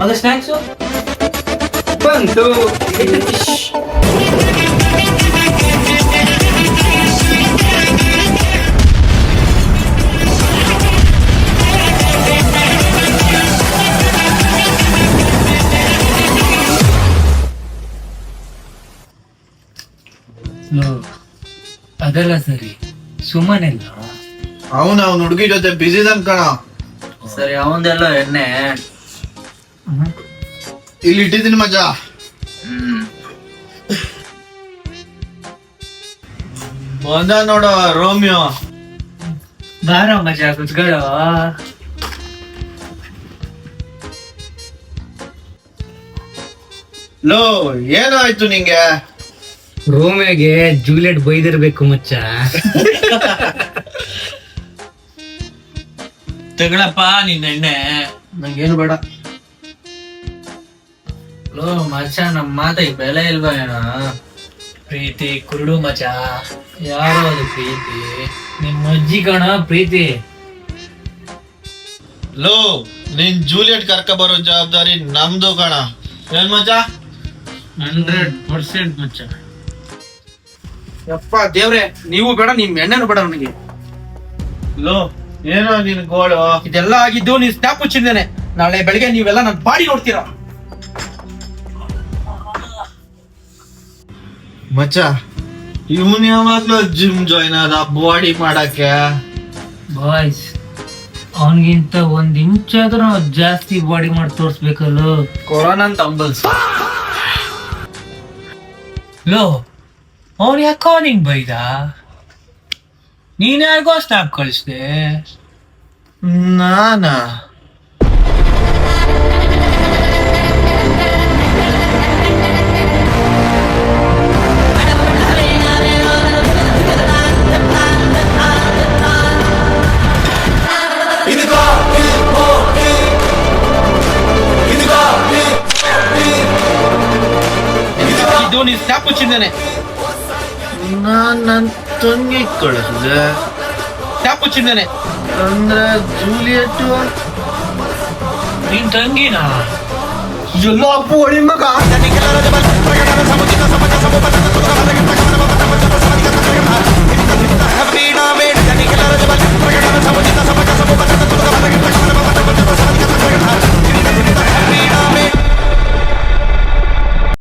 ಮಗ ಸ್ನಾಕ್ಸು ಬಂತು. ಅದೆಲ್ಲ ಸರಿ, ಸುಮ್ಮನೆಲ್ಲ ಅವನ ಹುಡುಗಿ ಜೊತೆ ಬಿಸಿ ಕಣ. ಸರಿ. ಅವಂದೆಲ್ಲ ಎಣ್ಣೆ ಇಲ್ಲಿ ಇಟ್ಟಿದ್ದೀನಿ ಮಜಾ. ಬಂದ ನೋಡು ರೋಮಿಯೋ. ಬಾರ ಮಜಾ ಕುತ್ಕೊಳ್ಳೋ. ಲೋ ಏನಾಯ್ತು ನಿಂಗೆ? ರೋಮಿಯೋಗೆ ಜೂಲಿಯಟ್ ಬೈದಿರ್ಬೇಕು ಮಚ್ಚ. ತಗೊಳಪ್ಪ ನಿನ್ನ ಎಣ್ಣೆ, ನಂಗೇನು ಬೇಡ. ಲೋ ಮಚ್ಚ, ನಮ್ ಮಾತಿಗೆ ಬೆಲೆ ಇಲ್ವಾ ಏನ? ಪ್ರೀತಿ ಕುರುಡು ಮಚ್ಚ. ಯಾರು ಅದು ಪ್ರೀತಿ? ನಿಮ್ ಅಜ್ಜಿ ಕಣ ಪ್ರೀತಿ. ಲೋ ನೀನ್ ಜೂಲಿಯಟ್ ಕರ್ಕ ಬರೋ ಜವಾಬ್ದಾರಿ ನಮ್ದು ಕಣ. ಏನ್ ಮಜಾ? 100% ಮಚ್ಚ. ಯಪ್ಪ ದೇವ್ರೆ, ನೀವು ಬೇಡ, ನಿಮ್ ಎಣ್ಣೆನು ಬೇಡ ನನಗೆ. ಲೋ ಏನೋ ನಿನ್ ಗೋಳು? ಇದೆಲ್ಲ ಆಗಿದ್ದು ನೀನ್ ಸ್ನಾಪ್ ಮುಚ್ಚಿದ್ದೇನೆ. ನಾಳೆ ಬೆಳಿಗ್ಗೆ ನೀವೆಲ್ಲ ನನ್ನ ಬಾಡಿ ನೋಡ್ತೀರಾ. ಮಚ್ಚ ಇವನ್ ಯಾವಾಗ್ಲೂ ಜಿಮ್ ಜಾಯ್ನ್ ಆದ ಬಾಡಿ ಮಾಡಕ್ಕೆ. ಬಾಯ್ಸ್, ಅವನಿಗಿಂತ ಒಂದ್ ಇಂಚ್ ಆದ್ರೂ ನಾವ್ ಜಾಸ್ತಿ ಬಾಡಿ ಮಾಡಿ ತೋರ್ಸ್ಬೇಕಲ್ಲ. ಕೊರೋನಾ ಅಂತ ಅಂಬಲ್ಸ್. ಲೋ, ಅವ್ನು ಯಾಕೋ ನಿಂಗ್ ಬೈದ? ನೀನ್ ಯಾರಿಗೋ ಸ್ಟಾಪ್ ಕಳಿಸ್ದೆ. ನಾನಾ? ಇದು ನೀನ್ ಸ್ನಾಪ್ ಮುಚ್ಚಿದ್ದೇನೆ. ನಾನ್ ನನ್ ತಂಗಿ ಕಳಿಸಿದೆ. ಸ್ನಾಪ್ ಮುಚ್ಚಿದ್ದೇನೆ ಅಂದ್ರೆ ಜೂಲಿಯಟ್ ನಿನ್ ತಂಗಿನಾ? ಎಲ್ಲ ಪೋಳಿ ಮಗ.